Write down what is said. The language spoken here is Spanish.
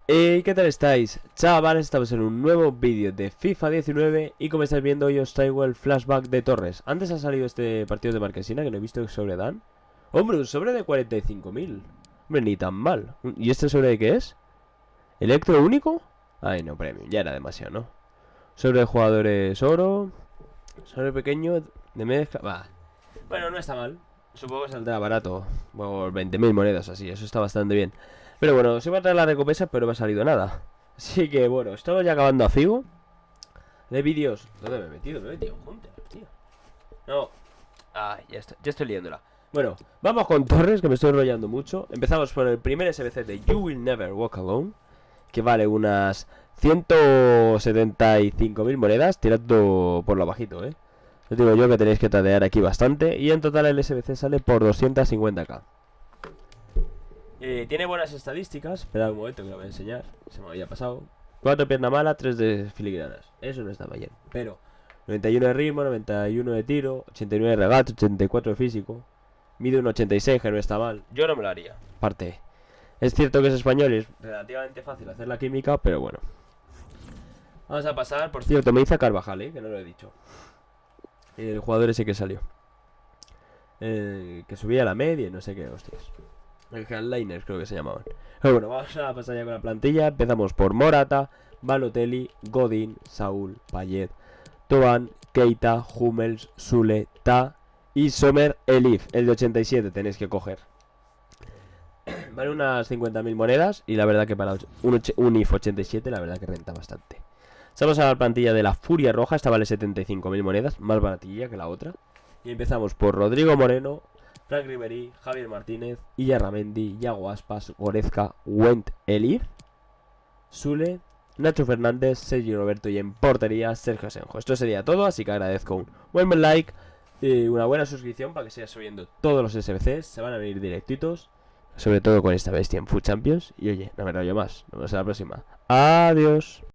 ¿Qué tal estáis? Chavales, estamos en un nuevo vídeo de FIFA 19 y como estáis viendo hoy os traigo el flashback de Torres. Antes ha salido este partido de Marquesina que no he visto que sobre dan. Hombre, un sobre de 45.000. Hombre, ni tan mal. ¿Y este sobre de qué es? ¿Electro único? Ay, no, premium, ya era demasiado, ¿no? Sobre de jugadores oro. Sobre pequeño de mezcla. Va. Bueno, no está mal. Supongo que saldrá barato. Por 20.000 monedas así, eso está bastante bien. Pero bueno, se va a traer la recompensa, pero no me ha salido nada. Así que bueno, estamos ya acabando a Figo. De vídeos. ¿Dónde me he metido? Me he metido juntos, tío. No. Ah, ya estoy liándola. Bueno, vamos con Torres, que me estoy enrollando mucho. Empezamos por el primer SBC de You Will Never Walk Alone, que vale unas 175.000 monedas, tirando por lo bajito, Os digo yo que tenéis que tradear aquí bastante. Y en total el SBC sale por 250k. Tiene buenas estadísticas. Esperad un momento que lo voy a enseñar. Se me había pasado. 4 pierna mala, 3 de filigranas. Eso no estaba bien. Pero 91 de ritmo, 91 de tiro, 89 de regate, 84 de físico. Mide un 86, que no está mal. Yo no me lo haría. Aparte, es cierto que es español y es relativamente fácil hacer la química, pero bueno. Vamos a pasar, por cierto, me dice Carvajal, que no lo he dicho. El jugador ese que salió. Que subía a la media y no sé qué, hostias. El Headliners creo que se llamaban. Pero bueno, vamos a pasar ya con la plantilla. Empezamos por Morata, Balotelli, Godin, Saúl, Payet, Tobán, Keita, Hummels, Sule, Ta y Sommer Elif. El de 87 tenéis que coger. Vale unas 50.000 monedas. Y la verdad que para un IF 87 la verdad que renta bastante. Estamos a la plantilla de la Furia Roja. Esta vale 75.000 monedas. Más baratilla que la otra. Y empezamos por Rodrigo Moreno, Frank Ribery, Javier Martínez, Illarramendi, Yago Aspas, Goretzka, Wendt Elif, Sule, Nacho Fernández, Sergio Roberto y en portería Sergio Asenjo. Esto sería todo, así que agradezco un buen like y una buena suscripción para que siga subiendo todos los SBCs. Se van a venir directitos, sobre todo con esta bestia en Food Champions. Y oye, no me rollo más. Nos vemos en la próxima. Adiós.